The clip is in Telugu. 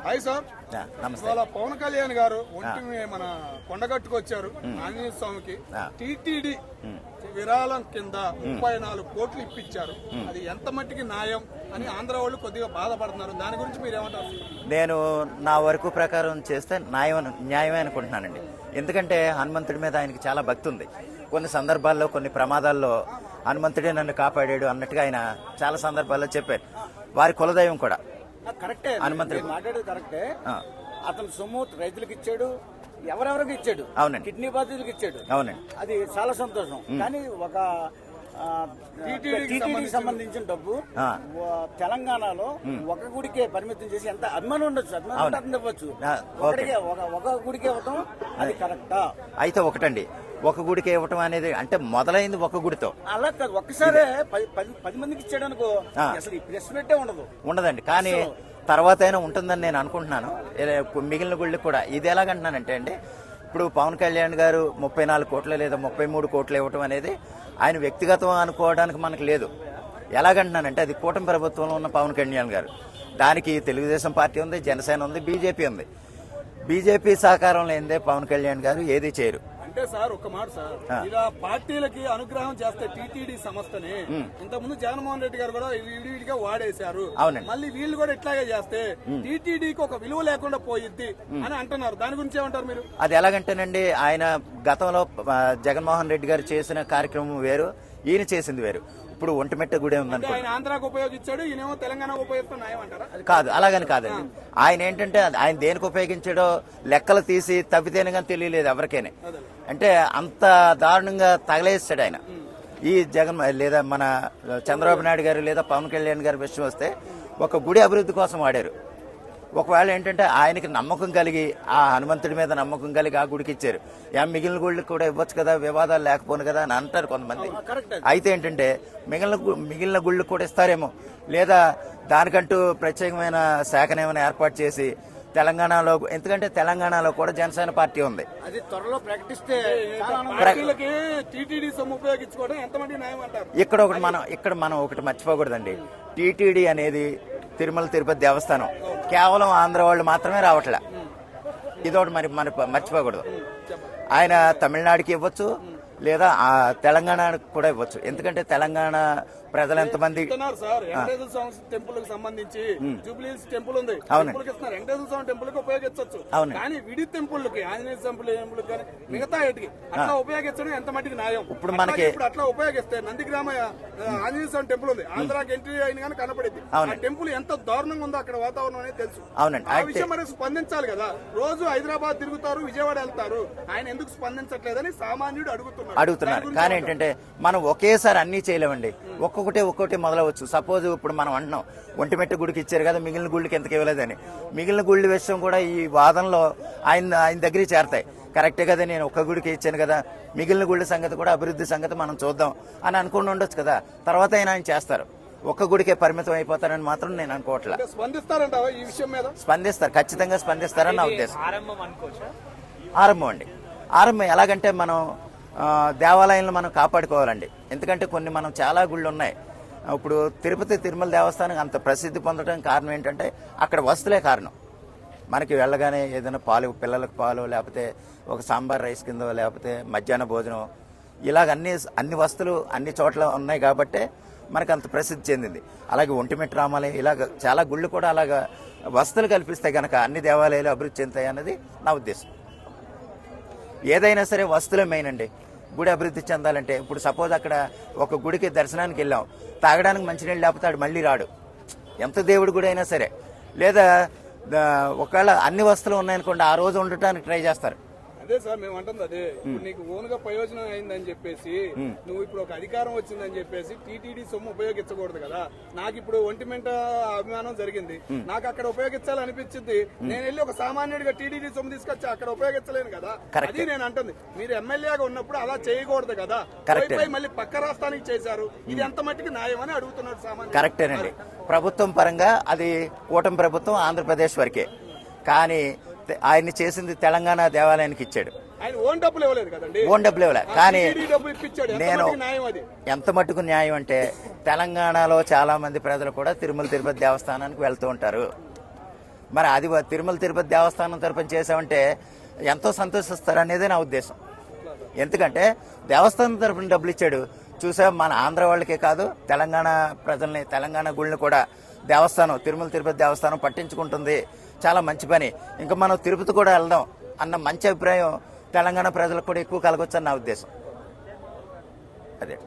హాయ్ సార్, నమస్తే. ఇవాళ పవన్ కళ్యాణ్ గారు ఒంటి మన కొండగట్టుకు వచ్చారు ఆంజనేయ స్వామికి. టీటీడీ విరాళం కింద 34 కోట్లు ఇప్పించారు. అది ఎంత మట్టికి న్యాయం అని ఆంధ్ర వాళ్ళు కొద్దిగా బాధపడుతున్నారు. దాని గురించి మీరేమంటారు? నేను నా వరకు ప్రకారం చేస్తే న్యాయమే అనుకుంటున్నానండి. ఎందుకంటే హనుమంతుడి మీద ఆయనకి చాలా భక్తి ఉంది. కొన్ని సందర్భాల్లో కొన్ని ప్రమాదాల్లో హనుమంతుడే నన్ను కాపాడాడు అన్నట్టుగా ఆయన చాలా సందర్భాల్లో చెప్పారు. వారి కులదైవం కూడా కరెక్టే, హనుమంతుడు మాట్లాడేది కరెక్టే. అతను సొమ్ము రైతులకు ఇచ్చాడు, ఎవరెవరికి ఇచ్చాడు. అవునండి, కిడ్నీ బాధితులకు ఇచ్చాడు. అవునండి, అది చాలా సంతోషం. కానీ ఒక టీటీడీకి సంబంధించిన డబ్బు తెలంగాణలో ఒక గుడికే పరిమితం చేసి ఎంత అభిమానం ఉండొచ్చు, అభిమానం ఇవ్వచ్చు. ఒక గుడికే ఇవ్వటం అది కరెక్టా? అయితే ఒకటండి, ఒక గుడికి ఇవ్వటం అనేది అంటే మొదలైంది ఒక గుడితో. అలా కాదు, ఒక్కసారే 10 మందికి ఇచ్చాడు అనుకో, అసలు ఈ ప్రెస్ మీటే ఉండదండి. కానీ తర్వాత అయినా ఉంటుందని నేను అనుకుంటున్నాను. మిగిలిన గుళ్ళకి కూడా ఇది ఎలాగంటున్నానంటే అండి, ఇప్పుడు పవన్ కళ్యాణ్ గారు 34 కోట్లు లేదా 33 కోట్లు ఇవ్వటం అనేది ఆయన వ్యక్తిగతం అనుకోవడానికి మనకు లేదు. ఎలాగంటున్నానంటే అది కూటమి ప్రభుత్వంలో ఉన్న పవన్ కళ్యాణ్ గారు, దానికి తెలుగుదేశం పార్టీ ఉంది, జనసేన ఉంది, బీజేపీ ఉంది. బీజేపీ సహకారం లేనిదే పవన్ కళ్యాణ్ గారు ఏది చేయరు. అంటే సార్ ఒక మాట సార్, ఇలా పార్టీలకి అనుగ్రహం చేస్తే టీటీడీ సంస్థని ఇంతకుముందు జగన్మోహన్ రెడ్డి గారు కూడా విడివిడిగా వాడేశారు. మళ్ళీ వీళ్ళు కూడా ఇట్లాగే చేస్తే టీటీడీకి ఒక విలువ లేకుండా పోయిద్ది అని అంటున్నారు. దాని గురించి ఏమంటారు మీరు? అది ఎలాగంటేనండి, ఆయన గతంలో జగన్మోహన్ రెడ్డి గారు చేసిన కార్యక్రమం వేరు, ఈయన చేసింది వేరు. ఇప్పుడు ఒంటిమిట్ట గుడే ఉందనుకో, ఆయన ఆంధ్రాకు ఉపయోగించాడు, ఈయనేమో తెలంగాణకు ఉపయోగిస్తున్నాయమంటారా? కాదు, అలాగని కాదండి. ఆయన ఏంటంటే ఆయన దేనికి ఉపయోగించాడో లెక్కలు తీసి తవ్వితేనే కానీ తెలియలేదు ఎవరికైనా. అంటే అంత దారుణంగా తగలేస్తాడు ఆయన. ఈ జగన్ లేదా మన చంద్రబాబు నాయుడు గారు లేదా పవన్ కళ్యాణ్ గారి విషయం వస్తే ఒక గుడి అభివృద్ధి కోసం వాడారు. ఒకవేళ ఏంటంటే ఆయనకి నమ్మకం కలిగి, ఆ హనుమంతుడి మీద నమ్మకం కలిగి ఆ గుడికి ఇచ్చారు. మిగిలిన గుళ్ళకి కూడా ఇవ్వచ్చు కదా, వివాదాలు లేకపోను కదా అని అంటారు కొంతమంది. అయితే ఏంటంటే మిగిలిన గుళ్ళకి కూడా ఇస్తారేమో, లేదా దానికంటూ ప్రత్యేకమైన శాఖను ఏర్పాటు చేసి తెలంగాణలో, ఎందుకంటే తెలంగాణలో కూడా జనసేన పార్టీ ఉంది. అది త్వరలో ప్రకటిస్తే ఇక్కడ మనం ఒకటి మర్చిపోకూడదండి. టీటీడీ అనేది తిరుమల తిరుపతి దేవస్థానం కేవలం ఆంధ్ర వాళ్ళు మాత్రమే రావట్లే. ఇదొకటి మరి మర్చిపోకూడదు. ఆయన తమిళనాడుకి ఇవ్వచ్చు, లేదా తెలంగాణకు కూడా ఇవ్వచ్చు. ఎందుకంటే తెలంగాణ ప్రజలు ఎంతమంది టెంపుల్ కి సంబంధించి జూబ్లీహిల్స్ టెంపుల్ ఉంది, వెంకటేశ్వర స్వామి టెంపుల్ కి ఉపయోగించవచ్చు. కానీ విడి టెంపుల్ కి, ఆంజనేయ టెంపుల్ కానీ మిగతా వాటికి అట్లా ఉపయోగించడం ఎంత మట్టికి న్యాయం? ఇప్పుడు మనకి అట్లా ఉపయోగిస్తే నందిగ్రామ ఆంజనేయ స్వామి టెంపుల్ ఉంది, ఆంధ్రాకి ఎంట్రీ అయిన కానీ కనపడింది. ఆ టెంపుల్ ఎంత దారుణంగా ఉందో అక్కడ వాతావరణం అనేది తెలుసు. ఆ విషయం మరి స్పందించాలి కదా. రోజు హైదరాబాద్ తిరుగుతారు, విజయవాడ వెళ్తారు, ఆయన ఎందుకు స్పందించట్లేదని సామాన్యుడు అడుగుతున్నారు. కానీ ఏంటంటే మనం ఒకేసారి అన్ని చేయలేమండి. ఒక్కొక్కటి మొదలవచ్చు. సపోజ్ ఇప్పుడు మనం అంటున్నాం ఒంటిమిట్ట గుడికి ఇచ్చారు కదా, మిగిలిన గుళ్ళకి ఎందుకు ఇవ్వలేదని. మిగిలిన గుళ్ళ విషయం కూడా ఈ వాదనలో ఆయన దగ్గరికి చేరతాయి. కరెక్టే కదా, నేను ఒక్క గుడికి ఇచ్చాను కదా, మిగిలిన గుళ్ళ సంగతి కూడా, అభివృద్ధి సంగతి మనం చూద్దాం అని అనుకుని ఉండొచ్చు కదా. తర్వాత ఆయన చేస్తారు. ఒక్క గుడికే పరిమితం అయిపోతారని మాత్రం నేను అనుకోవట్లే. స్పందిస్తారు, ఖచ్చితంగా స్పందిస్తారని నా ఉద్దేశం. ఆరంభం అండి. ఆరంభం ఎలాగంటే మనం దేవాలయాలను మనం కాపాడుకోవాలండి. ఎందుకంటే కొన్ని మనం చాలా గుళ్ళు ఉన్నాయి. ఇప్పుడు తిరుపతి తిరుమల దేవస్థానం అంత ప్రసిద్ధి పొందడానికి కారణం ఏంటంటే అక్కడ వస్తువులే కారణం. మనకి వెళ్ళగానే ఏదైనా పాలు, పిల్లలకు పాలు, లేకపోతే ఒక సాంబార్ రైస్ కింద, లేకపోతే మధ్యాహ్న భోజనం, ఇలాగ అన్ని వస్తువులు అన్ని చోట్ల ఉన్నాయి కాబట్టి మనకు అంత ప్రసిద్ధి చెందింది. అలాగే ఒంటిమిట్ట రామాలయం, ఇలాగ చాలా గుళ్ళు కూడా అలాగ వస్తువులు కల్పిస్తే కనుక అన్ని దేవాలయాలు అభివృద్ధి చెందుతాయి అన్నది నా ఉద్దేశం. ఏదైనా సరే వస్తువులే మెయిన్ అండి. గుడి అభివృద్ధి చెందాలంటే ఇప్పుడు సపోజ్ అక్కడ ఒక గుడికి దర్శనానికి వెళ్ళాం, తాగడానికి మంచినీళ్ళు లేకపోతే ఆడు మళ్ళీ రాడు, ఎంత దేవుడి గుడి అయినా సరే. లేదా ఒకవేళ అన్ని వస్తువులు ఉన్నాయనుకోండి, ఆ రోజు ఉండటానికి ట్రై చేస్తారు. అదే సార్ మేము అంటుంది అదే. ఇప్పుడు నీకు ఓన్ గా ప్రయోజనం అయిందని చెప్పేసి, నువ్వు ఇప్పుడు ఒక అధికారం వచ్చిందని చెప్పేసి టీటీడీ సొమ్ము ఉపయోగించకూడదు కదా. నాకు ఇప్పుడు ఒంటిమిట్ట అభిమానం జరిగింది, నాకు అక్కడ ఉపయోగించాలనిపించింది. నేను వెళ్ళి ఒక సామాన్యుడిగా టీటీడీ సొమ్ము తీసుకొచ్చి అక్కడ ఉపయోగించలేను కదా. అది నేను అంటుంది. మీరు ఎమ్మెల్యేగా ఉన్నప్పుడు అలా చేయకూడదు కదా. మళ్ళీ పక్క రాష్ట్రానికి చేశారు, ఇది ఎంత మట్టికి న్యాయం అని అడుగుతున్నాడు సామాన్యుడు. కరెక్టేనండి. ప్రభుత్వం పరంగా అది కూటమి ప్రభుత్వం ఆంధ్రప్రదేశ్ వరకే. కానీ ఆయన చేసింది తెలంగాణ దేవాలయానికి ఇచ్చాడు. ఓన్ డబ్బులు ఇవ్వలేదు. కానీ నేను ఎంత మట్టుకు న్యాయం అంటే తెలంగాణలో చాలా మంది ప్రజలు కూడా తిరుమల తిరుపతి దేవస్థానానికి వెళ్తూ ఉంటారు. మరి అది తిరుమల తిరుపతి దేవస్థానం తరపున చేసామంటే ఎంతో సంతోషిస్తారు అనేది నా ఉద్దేశం. ఎందుకంటే దేవస్థానం తరపున డబ్బులు ఇచ్చాడు. చూసా మన ఆంధ్ర వాళ్ళకే కాదు, తెలంగాణ ప్రజల్ని, తెలంగాణ గుళ్ళని కూడా దేవస్థానం, తిరుమల తిరుపతి దేవస్థానం పట్టించుకుంటుంది. చాలా మంచి పని. ఇంకా మనం తిరుపతి కూడా వెళ్దాం అన్న మంచి అభిప్రాయం తెలంగాణ ప్రజలకు కూడా ఎక్కువ కలగొచ్చని నా ఉద్దేశం. అదే.